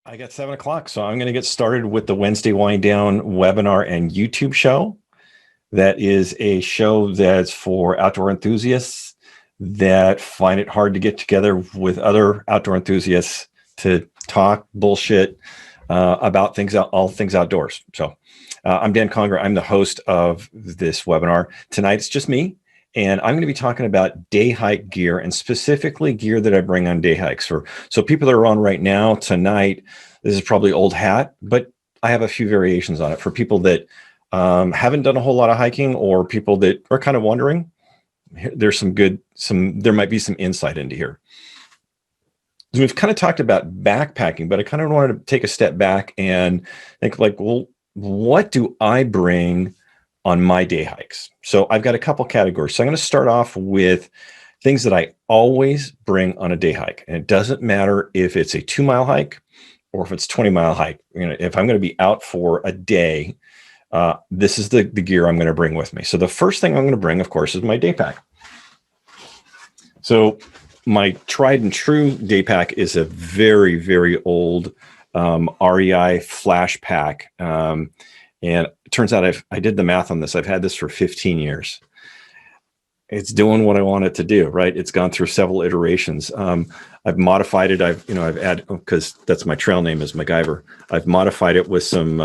I got 7 o'clock, so I'm going to get started with the Wednesday Wind Down webinar and YouTube show. That is a show that's for outdoor enthusiasts that find it hard to get together with other outdoor enthusiasts to talk bullshit about all things outdoors. So I'm Dan Conger. I'm the host of this webinar. Tonight it's just me. And I'm going to be talking about day hike gear, and specifically gear that I bring on day hikes. So people that are on right now, tonight, this is probably old hat, but I have a few variations on it for people that haven't done a whole lot of hiking, or people that are kind of wondering. There's there might be some insight into here. We've kind of talked about backpacking, but I kind of wanted to take a step back and think like, well, what do I bring on my day hikes? So I've got a couple categories. So I'm going to start off with things that I always bring on a day hike. And it doesn't matter if it's a 2-mile hike or if it's 20-mile hike. If I'm going to be out for a day, this is the gear I'm going to bring with me. So the first thing I'm going to bring, of course, is my day pack. So my tried and true day pack is a very, very old REI flash pack. And it turns out I did the math on this. I've had this for 15 years. It's doing what I want it to do, right? It's gone through several iterations. I've modified it. I've added, because that's my trail name is MacGyver. I've modified it with some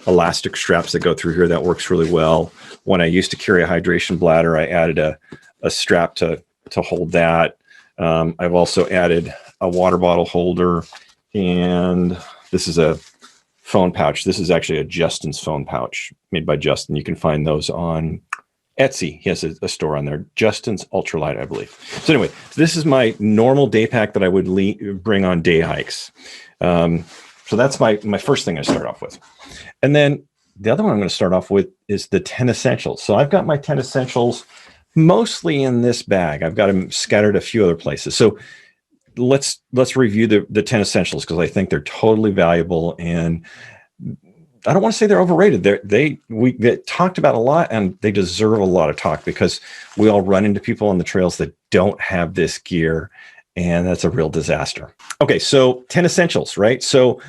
elastic straps that go through here. That works really well. When I used to carry a hydration bladder, I added a strap to hold that. I've also added a water bottle holder, and this is a phone pouch. This is actually a Justin's phone pouch made by Justin. You can find those on Etsy. He has a store on there, Justin's Ultralight, I believe. So anyway, this is my normal day pack that I would bring on day hikes. So that's my first thing I start off with. And then the other one I'm going to start off with is the 10 essentials. So I've got my 10 essentials mostly in this bag. I've got them scattered a few other places. So let's review the 10 essentials, because I think they're totally valuable, and I don't want to say they're overrated. We get talked about a lot, and they deserve a lot of talk, because we all run into people on the trails that don't have this gear, and that's a real disaster. Okay, so 10 essentials, right? So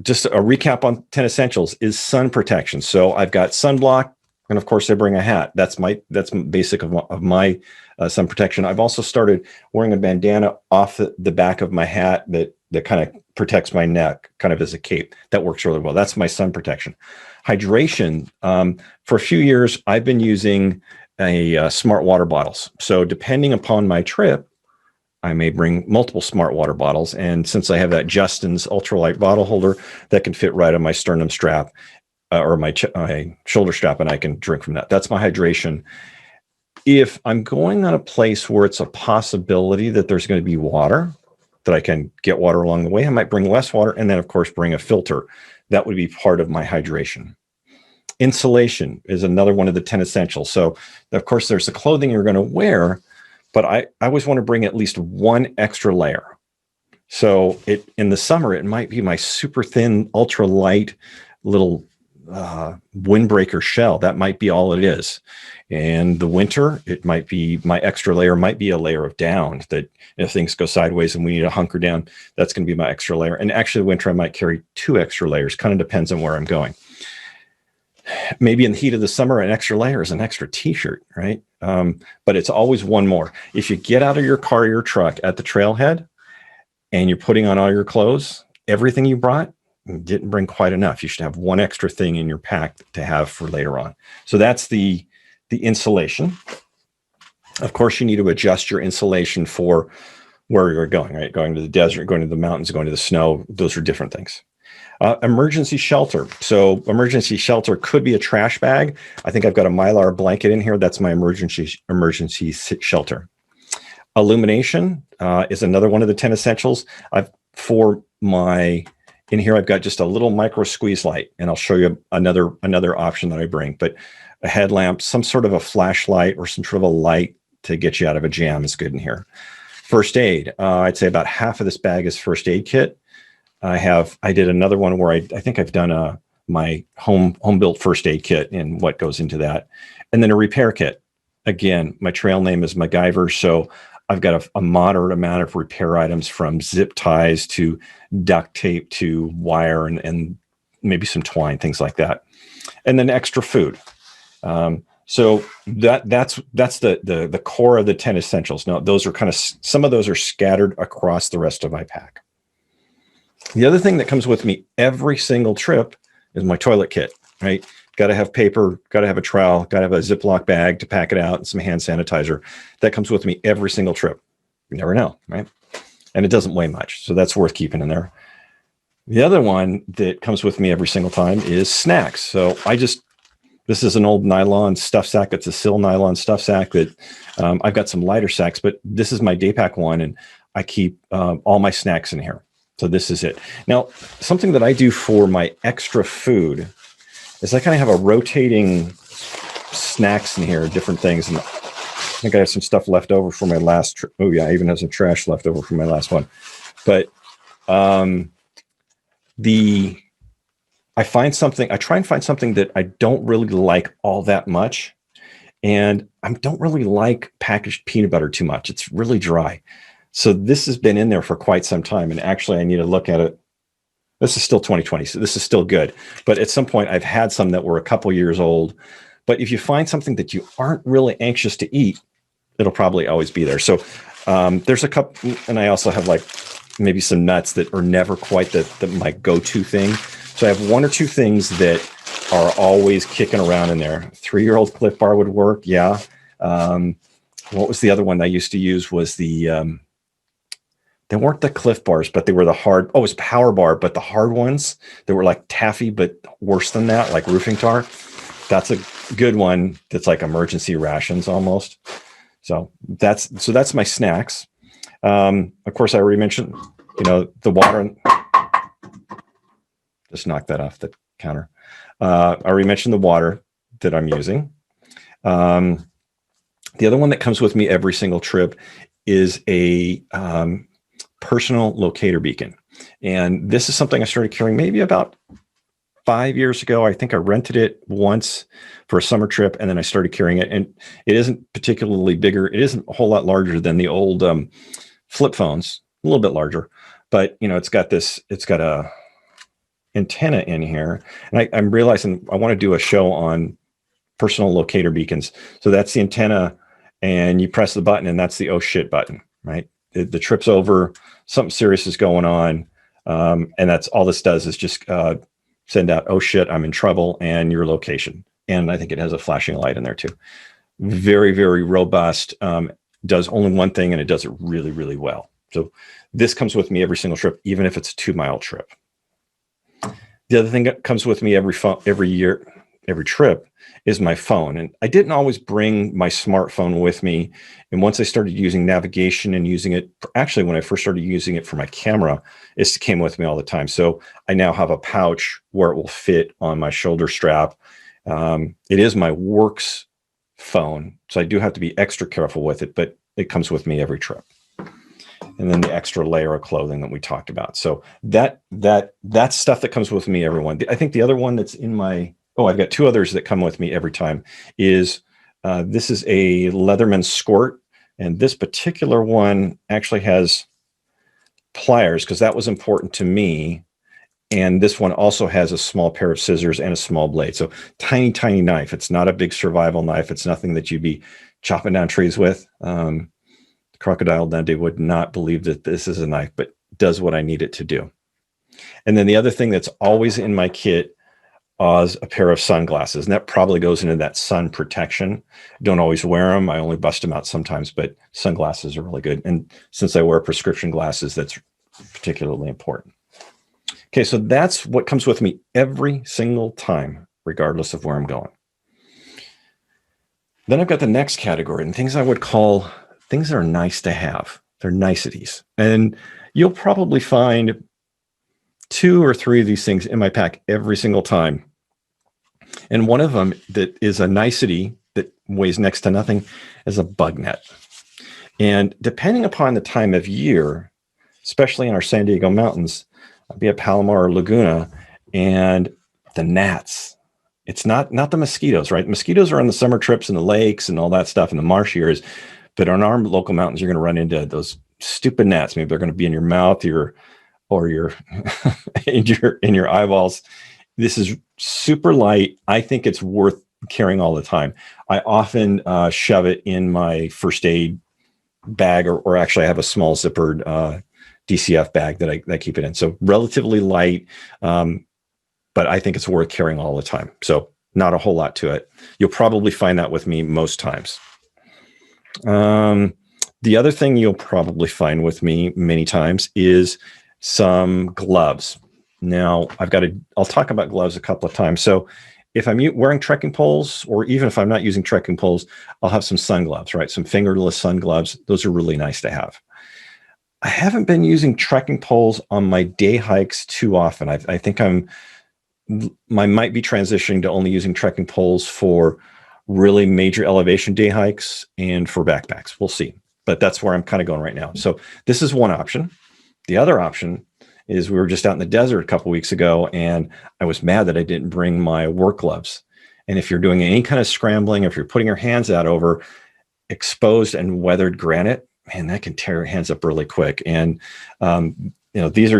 just a recap on 10 essentials is sun protection. So I've got sunblock, and of course I bring a hat. That's basic of my sun protection. I've also started wearing a bandana off the back of my hat that kind of protects my neck, kind of as a cape. That works really well. That's my sun protection. Hydration. For a few years, I've been using smart water bottles. So depending upon my trip, I may bring multiple smart water bottles. And since I have that Justin's ultralight bottle holder, that can fit right on my sternum strap or my shoulder strap, and I can drink from that. That's my hydration. If I'm going on a place where it's a possibility that there's going to be water, that I can get water along the way, I might bring less water, and then of course bring a filter. That would be part of my hydration. Insulation is another one of the 10 essentials. So of course there's the clothing you're going to wear, but I always want to bring at least one extra layer. So in the summer, it might be my super thin, ultra light little windbreaker shell. That might be all it is. And the winter, it might be my extra layer, might be a layer of down that if things go sideways and we need to hunker down, that's going to be my extra layer. And actually, winter, I might carry 2 extra layers. Kind of depends on where I'm going. Maybe in the heat of the summer, an extra layer is an extra t-shirt, right? But it's always one more. If you get out of your car or your truck at the trailhead and you're putting on all your clothes, everything you brought, didn't bring quite enough. You should have one extra thing in your pack to have for later on. So that's the insulation. Of course, you need to adjust your insulation for where you're going, right? Going to the desert, going to the mountains, going to the snow. Those are different things. Emergency shelter. So emergency shelter could be a trash bag. I think I've got a Mylar blanket in here. That's my emergency shelter. Illumination is another one of the 10 essentials. In here, I've got just a little micro squeeze light, and I'll show you another option that I bring. But a headlamp, some sort of a flashlight, or some sort of a light to get you out of a jam is good in here. First aid. I'd say about half of this bag is first aid kit. I did another one where I think I've done my home built first aid kit and what goes into that, and then a repair kit. Again, my trail name is MacGyver, so I've got a moderate amount of repair items, from zip ties to duct tape to wire and maybe some twine, things like that. And then extra food. So that's the core of the 10 essentials. Now, those are kind of, some of those are scattered across the rest of my pack. The other thing that comes with me every single trip is my toilet kit, right? Got to have paper, got to have a trowel, got to have a Ziploc bag to pack it out, and some hand sanitizer. That comes with me every single trip. You never know, right? And it doesn't weigh much, so that's worth keeping in there. The other one that comes with me every single time is snacks. So this is an old nylon stuff sack. It's a Sil nylon stuff sack that I've got some lighter sacks, but this is my day pack one, and I keep all my snacks in here. So this is it. Now, something that I do for my extra food is I kind of have a rotating snacks in here, different things. And I think I have some stuff left over from my last trip. Oh yeah, I even have some trash left over from my last one. But I try and find something that I don't really like all that much. And I don't really like packaged peanut butter too much. It's really dry. So this has been in there for quite some time. And actually, I need to look at it. This is still 2020, so this is still good. But at some point, I've had some that were a couple years old. But if you find something that you aren't really anxious to eat, it'll probably always be there. So there's a couple, and I also have like maybe some nuts that are never quite my go-to thing. So I have one or two things that are always kicking around in there. 3-year-old Cliff Bar would work, yeah. What was the other one I used to use? Was they weren't the Cliff Bars, but they were the hard. Oh, it was Power Bar, but the hard ones that were like taffy, but worse than that, like roofing tar. That's a good one. That's like emergency rations almost. So that's my snacks. Of course, I already mentioned, the water. Just knock that off the counter. I already mentioned the water that I'm using. The other one that comes with me every single trip is a personal locator beacon. And this is something I started carrying maybe about 5 years ago. I think I rented it once for a summer trip, and then I started carrying it. And it isn't particularly bigger. It isn't a whole lot larger than the old flip phones, a little bit larger. But, it's got a antenna in here. And I'm realizing I want to do a show on personal locator beacons. So that's the antenna, and you press the button, and that's the oh shit button, right? The trip's over, something serious is going on, and that's all this does is just send out, oh shit, I'm in trouble, and your location. And I think it has a flashing light in there too. Very, very robust, does only one thing, and it does it really, really well. So this comes with me every single trip, even if it's a 2-mile trip. The other thing that comes with me every year, every trip, is my phone. And I didn't always bring my smartphone with me. And once I started using navigation and using it, actually, when I first started using it for my camera, it came with me all the time. So I now have a pouch where it will fit on my shoulder strap. It is my works phone, so I do have to be extra careful with it, but it comes with me every trip. And then the extra layer of clothing that we talked about. So that's stuff that comes with me, everyone. I think the other one that's in my, I've got 2 others that come with me every time is, this is a Leatherman squirt. And this particular one actually has pliers because that was important to me. And this one also has a small pair of scissors and a small blade. So tiny, tiny knife. It's not a big survival knife. It's nothing that you'd be chopping down trees with. Crocodile Dundee would not believe that this is a knife, but does what I need it to do. And then the other thing that's always in my kit is a pair of sunglasses. And that probably goes into that sun protection. Don't always wear them. I only bust them out sometimes, but sunglasses are really good. And since I wear prescription glasses, that's particularly important. Okay, so that's what comes with me every single time, regardless of where I'm going. Then I've got the next category, and things I would call things that are nice to have. They're niceties. And you'll probably find 2 or 3 of these things in my pack every single time. And one of them that is a nicety that weighs next to nothing is a bug net. And depending upon the time of year, especially in our San Diego mountains, I'll be at Palomar or Laguna, and the gnats. It's not the mosquitoes, right? Mosquitoes are on the summer trips and the lakes and all that stuff in the marsh areas. But on our local mountains, you're going to run into those stupid gnats. Maybe they're going to be in your mouth, or your in your eyeballs. This is super light. I think it's worth carrying all the time. I often shove it in my first aid bag, or actually I have a small zippered DCF bag that I keep it in. So relatively light, but I think it's worth carrying all the time. So not a whole lot to it. You'll probably find that with me most times. The other thing you'll probably find with me many times is some gloves. Now I'll talk about gloves a couple of times. So if I'm wearing trekking poles, or even if I'm not using trekking poles, I'll have some sun gloves, right? Some fingerless sun gloves. Those are really nice to have. I haven't been using trekking poles on my day hikes too often. I think I might be transitioning to only using trekking poles for really major elevation day hikes and for backpacks. We'll see. But that's where I'm kind of going right now. So this is one option. The other option is we were just out in the desert a couple of weeks ago, and I was mad that I didn't bring my work gloves. And if you're doing any kind of scrambling, if you're putting your hands out over exposed and weathered granite, man, that can tear your hands up really quick. And these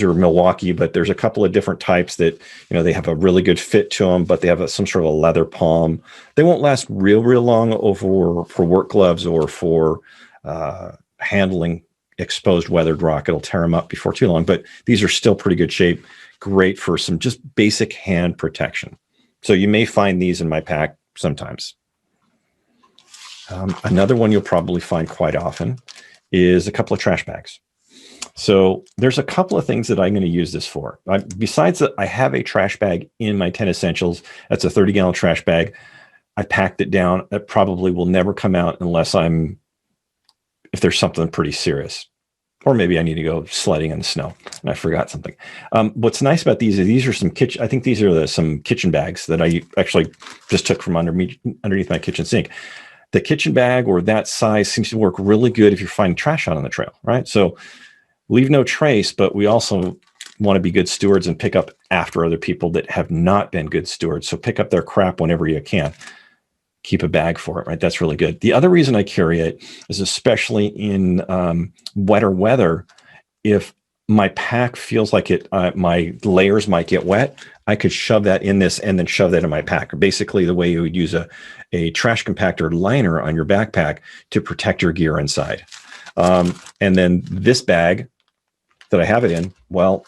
are Milwaukee, but there's a couple of different types that, they have a really good fit to them, but they have some sort of a leather palm. They won't last real long for work gloves or for handling exposed weathered rock. It'll tear them up before too long, but these are still pretty good shape. Great for some just basic hand protection. So you may find these in my pack sometimes. Another one you'll probably find quite often is a couple of trash bags. So there's a couple of things that I'm going to use this for. Besides that, I have a trash bag in my 10 Essentials. That's a 30-gallon trash bag. I packed it down. That probably will never come out unless if there's something pretty serious. Or maybe I need to go sledding in the snow and I forgot something. What's nice about these are some kitchen. I think these are some kitchen bags that I actually just took from underneath my kitchen sink. The kitchen bag or that size seems to work really good if you're finding trash out on the trail, right? So leave no trace, but we also want to be good stewards and pick up after other people that have not been good stewards. So pick up their crap whenever you can. Keep a bag for it, right? That's really good. The other reason I carry it is especially in wetter weather. If my pack feels like my layers might get wet, I could shove that in this and then shove that in my pack. Basically, the way you would use a trash compactor liner on your backpack to protect your gear inside. And then this bag that I have it in, well,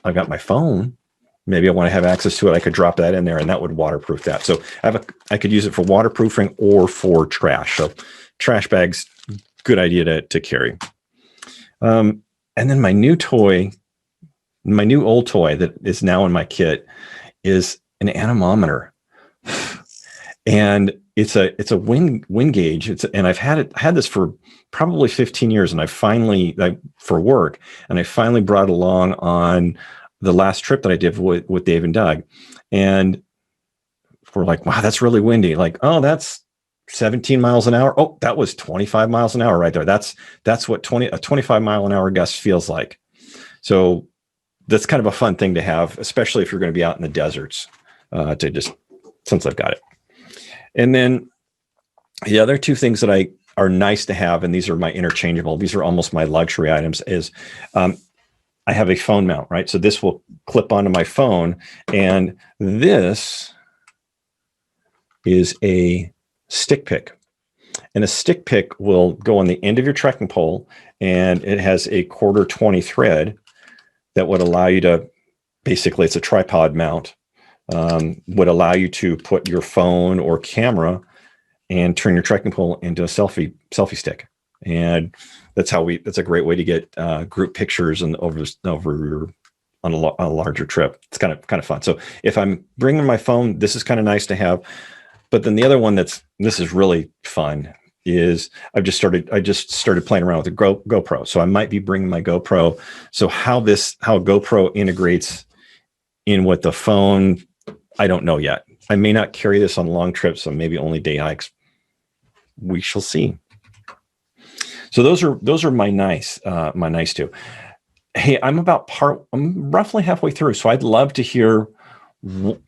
I've got my phone. Maybe I want to have access to it. I could drop that in there and that would waterproof that. So I could use it for waterproofing or for trash. So trash bags, good idea to carry. And then my new old toy that is now in my kit is an anemometer. And it's a wind gauge. And I've had this for probably 15 years, and I finally for work, and I finally brought it along on the last trip that I did with Dave and Doug. And we're like, wow, that's really windy. Like, oh, that's 17 miles an hour. Oh, that was 25 miles an hour right there. That's what a 25 mile an hour gust feels like. So that's kind of a fun thing to have, especially if you're going to be out in the deserts, since I've got it. And then the other two things that are nice to have, and these are my interchangeable, these are almost my luxury items, is I have a phone mount, right? So this will clip onto my phone, and this is a stick pick. And a stick pick will go on the end of your trekking pole, and it has a 1/4-20 thread that would allow you to, basically it's a tripod mount, would allow you to put your phone or camera and turn your trekking pole into a selfie stick. And that's a great way to get group pictures and on a larger trip. It's kind of fun. So if I'm bringing my phone, this is kind of nice to have. But then the other one this is really fun is I just started playing around with the GoPro. So I might be bringing my GoPro. So how GoPro integrates in with the phone, I don't know yet. I may not carry this on long trips, so maybe only day hikes. We shall see. So those are my nice two. Hey, I'm roughly halfway through, so I'd love to hear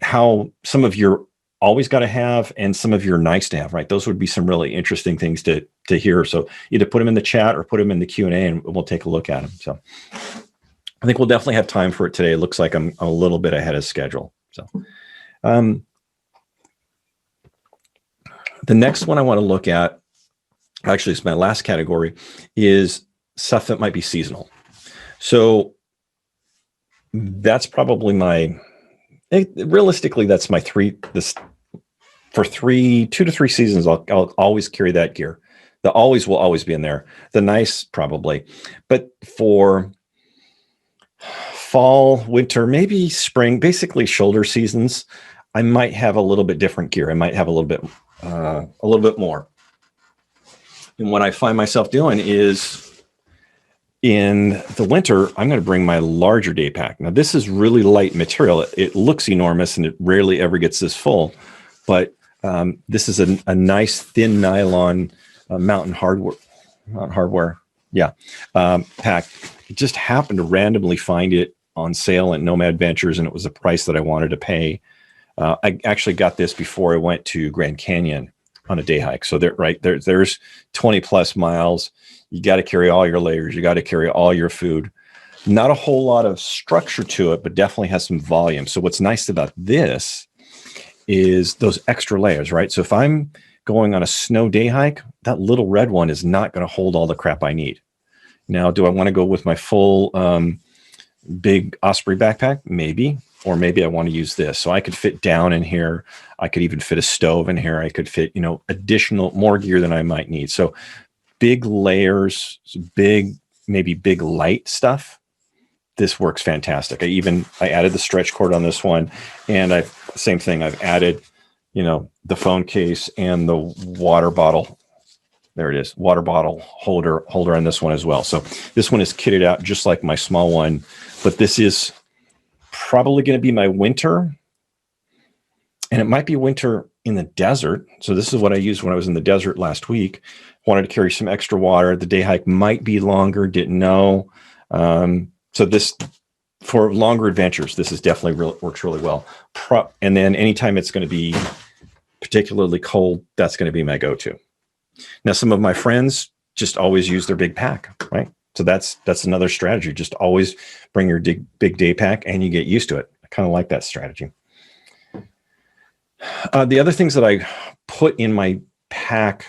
how some of your always got to have and some of your nice to have, right? Those would be some really interesting things to to hear. So either put them in the chat or put them in the Q&A, and we'll take a look at them. So I think we'll definitely have time for it today. It looks like I'm a little bit ahead of schedule. So the next one I want to look at, actually it's my last category, is stuff that might be seasonal. So that's probably realistically, that's my 2 to 3 seasons. I'll always carry that gear. The always will always be in there. The nice probably, but for fall, winter, maybe spring, basically shoulder seasons, I might have a little bit different gear. I might have a little bit more. And what I find myself doing is in the winter, I'm going to bring my larger day pack. Now, this is really light material. It looks enormous and it rarely ever gets this full, but this is a nice thin nylon mountain hardware. Yeah. Pack. Just happened to randomly find it on sale at Nomad Ventures, and it was a price that I wanted to pay. I actually got this before I went to Grand Canyon on a day hike. So there's 20 plus miles. You got to carry all your layers. You got to carry all your food. Not a whole lot of structure to it, but definitely has some volume. So what's nice about this is those extra layers, right? So if I'm going on a snow day hike, that little red one is not going to hold all the crap I need. Now, do I want to go with my full big Osprey backpack? Maybe. Or maybe I want to use this. So I could fit down in here. I could even fit a stove in here. I could fit, additional, more gear than I might need. So big layers, maybe big light stuff. This works fantastic. I added the stretch cord on this one, and same thing. I've added, the phone case and the water bottle. There it is, water bottle holder on this one as well. So this one is kitted out just like my small one, but this is probably going to be my winter, and it might be winter in the desert. So this is what I used when I was in the desert last week. Wanted to carry some extra water. The day hike might be longer, didn't know. So this, for longer adventures, this is definitely works really well. And then anytime it's going to be particularly cold, that's going to be my go-to. Now, some of my friends just always use their big pack, right? So that's another strategy. Just always bring your big day pack, and you get used to it. I kind of like that strategy. The other things that I put in my pack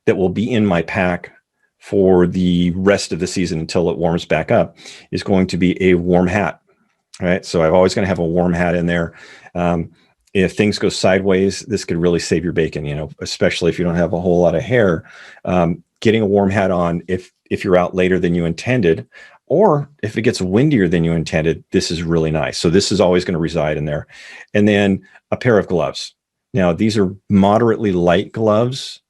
that will be in my pack for the rest of the season until it warms back up is going to be a warm hat. All right. So I'm always going to have a warm hat in there. If things go sideways, this could really save your bacon, especially if you don't have a whole lot of hair. Getting a warm hat on if you're out later than you intended, or if it gets windier than you intended, this is really nice. So this is always going to reside in there. And then a pair of gloves. Now, these are moderately light gloves.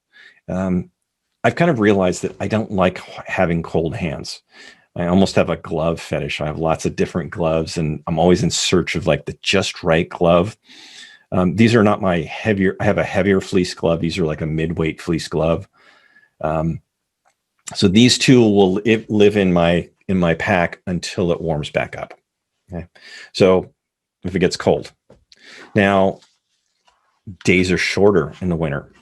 I've kind of realized that I don't like having cold hands. I almost have a glove fetish. I have lots of different gloves, and I'm always in search of like the just right glove. These are not my heavier. I have a heavier fleece glove. These are like a mid-weight fleece glove. So these two will live in my pack until it warms back up. Okay. So if it gets cold. Now, days are shorter in the winter.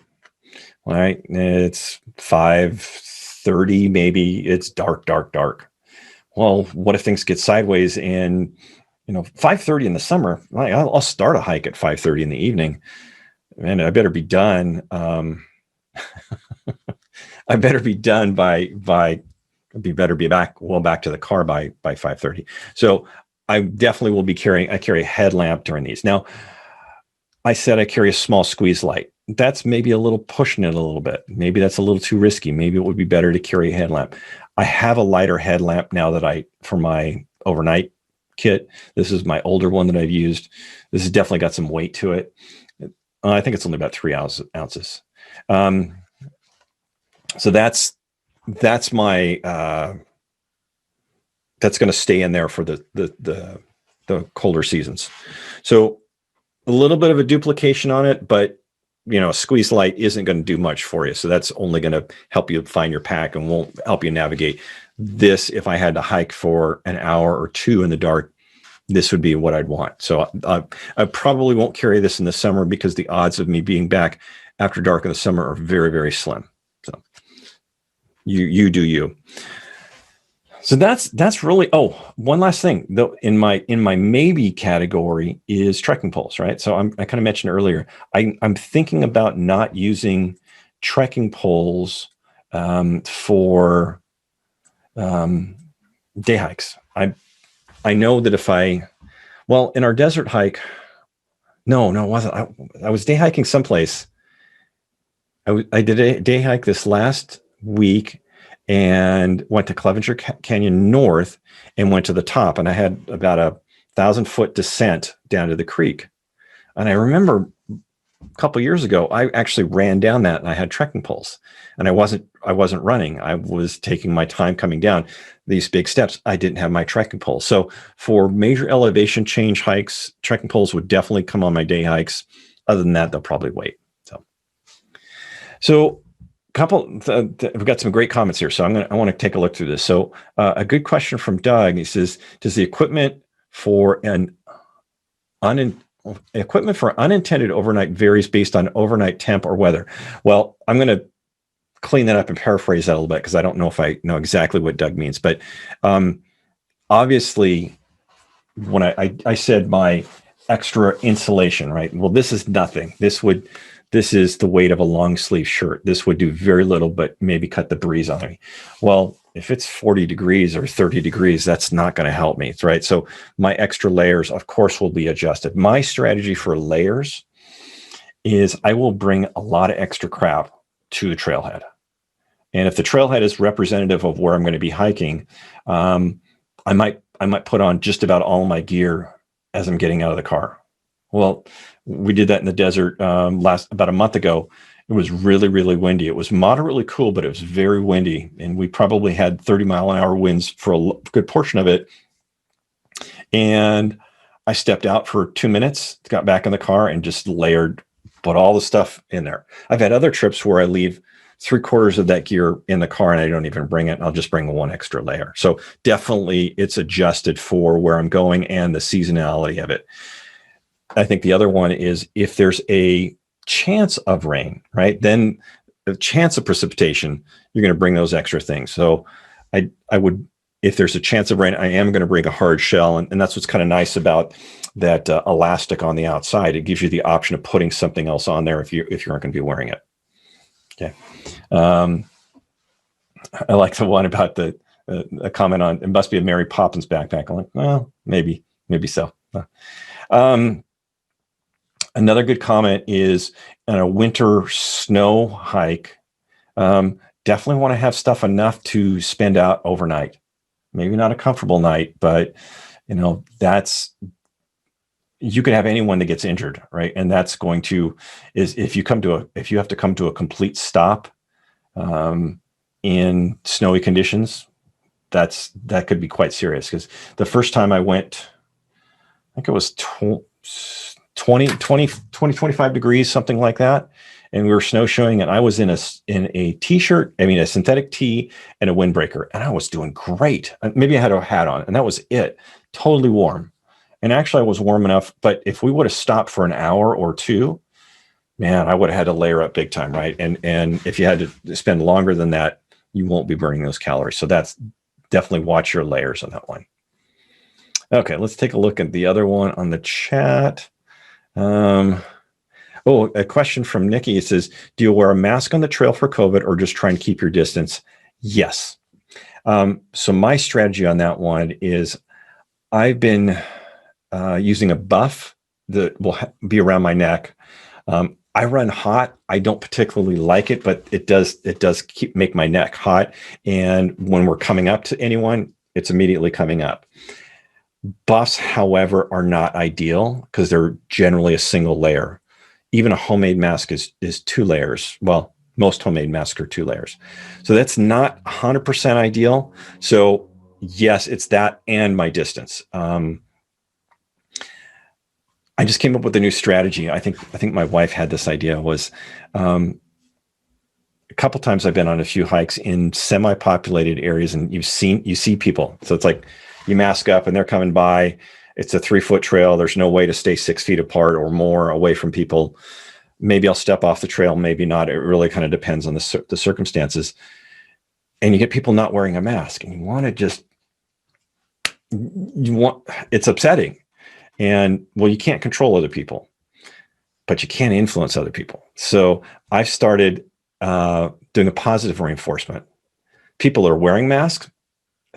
All right. It's 5:30, maybe it's dark. Well, what if things get sideways and 5:30 in the summer? I'll start a hike at 5:30 in the evening, and I better be done. I better be done by back to the car by 5:30. So I definitely will be I carry a headlamp during these. Now, I said I carry a small squeeze light. That's maybe a little pushing it a little bit. Maybe that's a little too risky. Maybe it would be better to carry a headlamp. I have a lighter headlamp now for my overnight kit. This is my older one that I've used. This has definitely got some weight to it. I think it's only about 3 ounces. So that's my that's going to stay in there for the colder seasons. So a little bit of a duplication on it, but a squeeze light isn't going to do much for you. So that's only going to help you find your pack and won't help you navigate. This, if I had to hike for an hour or two in the dark, this would be what I'd want. So I probably won't carry this in the summer because the odds of me being back after dark in the summer are very, very slim. So You do you. So that's really, oh, one last thing though, in my maybe category is trekking poles, right? So I kind of mentioned earlier, I'm thinking about not using trekking poles for day hikes. I know that if well, in our desert hike, no, it wasn't. I was day hiking someplace. I did a day hike this last week and went to Clevenger Canyon North and went to the top. And I had about 1,000-foot descent down to the creek. And I remember a couple years ago, I actually ran down that and I had trekking poles. And I wasn't running. I was taking my time coming down these big steps. I didn't have my trekking poles. So for major elevation change hikes, trekking poles would definitely come on my day hikes. Other than that, they'll probably wait. So we've got some great comments here. So I want to take a look through this. So a good question from Doug. He says, does the equipment for unintended overnight varies based on overnight temp or weather? Well, I'm going to clean that up and paraphrase that a little bit because I don't know if I know exactly what Doug means. But obviously, when I said my extra insulation, right? Well, this is nothing. This is the weight of a long sleeve shirt. This would do very little, but maybe cut the breeze on me. Well, if it's 40 degrees or 30 degrees, that's not going to help me, right? So my extra layers, of course, will be adjusted. My strategy for layers is I will bring a lot of extra crap to the trailhead. And if the trailhead is representative of where I'm going to be hiking, I might put on just about all my gear as I'm getting out of the car. Well, we did that in the desert about a month ago. It was really, really windy. It was moderately cool, but it was very windy. And we probably had 30-mile-an-hour winds for a good portion of it. And I stepped out for 2 minutes, got back in the car and just put all the stuff in there. I've had other trips where I leave 3/4 of that gear in the car and I don't even bring it. I'll just bring one extra layer. So definitely it's adjusted for where I'm going and the seasonality of it. I think the other one is if there's a chance of rain, right? Then the chance of precipitation, you're going to bring those extra things. So I would, if there's a chance of rain, I am going to bring a hard shell. And that's what's kind of nice about that elastic on the outside. It gives you the option of putting something else on there if you aren't going to be wearing it. Okay. I like the one about a comment on, it must be a Mary Poppins backpack. I'm like, well, maybe so. Another good comment is on a winter snow hike, definitely want to have stuff enough to spend out overnight. Maybe not a comfortable night, but you could have anyone that gets injured, right? And that's going to, if you have to come to a complete stop in snowy conditions, that could be quite serious. Because the first time I went, I think it was 20, 25 degrees, something like that. And we were snowshoeing and I was in a t-shirt, a synthetic tee and a windbreaker. And I was doing great. Maybe I had a hat on and that was it. Totally warm. And actually I was warm enough, but if we would have stopped for an hour or two, man, I would have had to layer up big time, right? And if you had to spend longer than that, you won't be burning those calories. So that's definitely watch your layers on that one. Okay, let's take a look at the other one on the chat. A question from Nikki. It says, do you wear a mask on the trail for COVID or just trying to keep your distance? Yes. So my strategy on that one is I've been using a buff that will be around my neck. I run hot. I don't particularly like it, but it does make my neck hot. And when we're coming up to anyone, it's immediately coming up. Buffs, however, are not ideal because they're generally a single layer. Even a homemade mask is 2 layers. Well, most homemade masks are 2 layers. So that's not 100% ideal. So yes, it's that and my distance. I just came up with a new strategy. I think my wife had this idea was a couple times I've been on a few hikes in semi-populated areas and you see people. So it's like you mask up and they're coming by. It's a 3-foot trail. There's no way to stay 6 feet apart or more away from people. Maybe I'll step off the trail, maybe not. It really kind of depends on the circumstances. and you get people not wearing a mask, and it's upsetting. And well, you can't control other people, but you can influence other people. So I've started doing a positive reinforcement. People are wearing masks.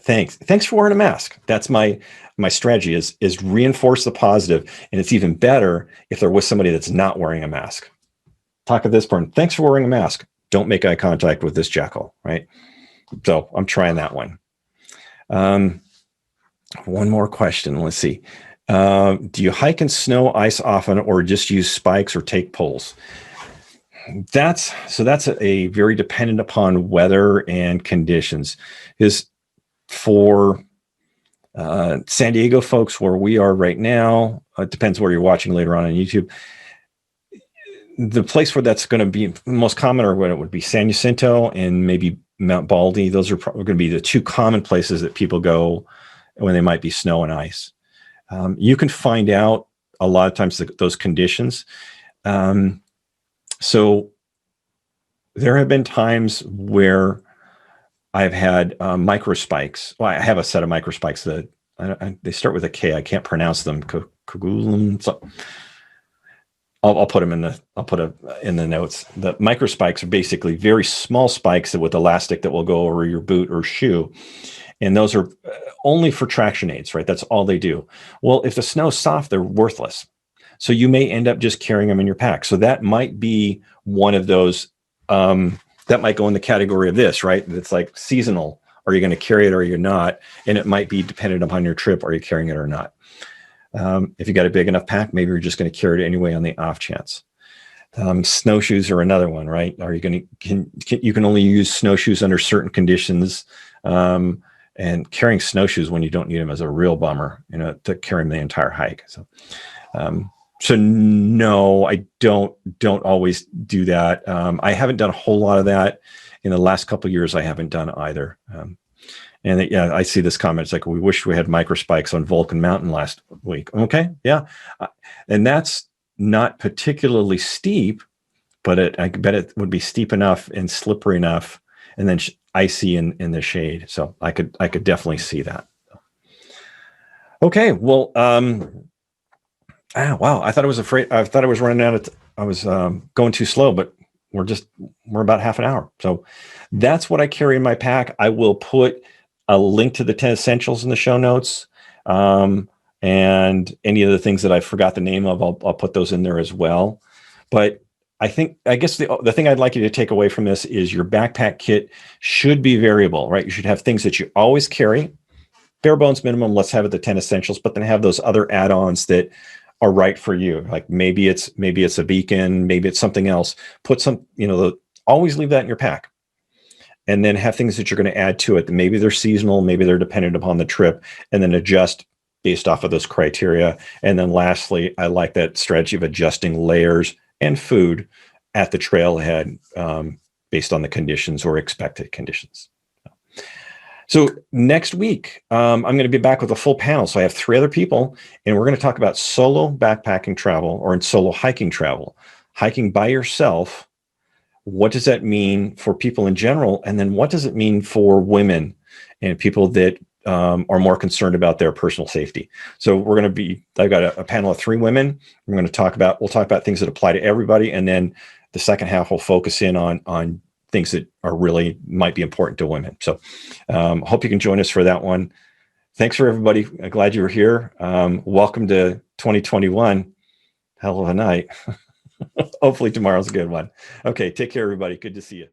Thanks for wearing a mask. That's my strategy is reinforce the positive, and it's even better if they're with somebody that's not wearing a mask. Talk of this person. Thanks for wearing a mask. Don't make eye contact with this jackal, right? So I'm trying that one. One more question. Let's see. Do you hike in snow, ice often, or just use spikes or take poles? That's a very dependent upon weather and conditions. Is for San Diego folks, where we are right now, it depends where you're watching later on YouTube. The place where that's going to be most common, or when it would be San Jacinto and maybe Mount Baldy. Those are probably going to be the two common places that people go when they might be snow and ice. You can find out a lot of times those conditions. So there have been times where I've had micro spikes. Well, I have a set of micro spikes that they start with a K. I can't pronounce them. I'll put them in the notes. The micro spikes are basically very small spikes with elastic that will go over your boot or shoe. And those are only for traction aids, right? That's all they do. Well, if the snow's soft, they're worthless. So you may end up just carrying them in your pack. So that might be one of those, that might go in the category of this, right? It's like seasonal. Are you going to carry it or you're not? And it might be dependent upon your trip. Are you carrying it or not? If you got a big enough pack, maybe you're just going to carry it anyway on the off chance. Snowshoes are another one, right? Are you going to, you can only use snowshoes under certain conditions. And carrying snowshoes when you don't need them is a real bummer, to carry them the entire hike. So, so no, I don't always do that. I haven't done a whole lot of that in the last couple of years. I haven't done either. And yeah, I see this comment. It's like, we wish we had micro spikes on Vulcan Mountain last week. Okay. Yeah. And that's not particularly steep, but I bet it would be steep enough and slippery enough, and then icy in the shade. So I could definitely see that. Okay. Well, wow. I thought I was running out of, I was going too slow, but we're about half an hour. So that's what I carry in my pack. I will put a link to the 10 essentials in the show notes. And any of the things that I forgot the name of, I'll put those in there as well. But I guess the thing I'd like you to take away from this is your backpack kit should be variable, right? You should have things that you always carry, bare bones minimum. Let's have it the 10 essentials, but then have those other add-ons that are right for you. Like maybe it's a beacon, maybe it's something else. Put some, always leave that in your pack. And then have things that you're going to add to it. Maybe they're seasonal, maybe they're dependent upon the trip, and then adjust based off of those criteria. And then lastly, I like that strategy of adjusting layers and food at the trailhead based on the conditions or expected conditions. So next week, I'm going to be back with a full panel. So I have 3 other people, and we're going to talk about solo backpacking travel or in solo hiking travel, hiking by yourself. What does that mean for people in general? And then what does it mean for women and people that are more concerned about their personal safety? So I've got a panel of 3 women. We'll talk about things that apply to everybody. And then the second half will focus in on things that are really might be important to women. So hope you can join us for that one. Thanks for everybody. Glad you were here. Welcome to 2021. Hell of a night. Hopefully tomorrow's a good one. Okay. Take care, everybody. Good to see you.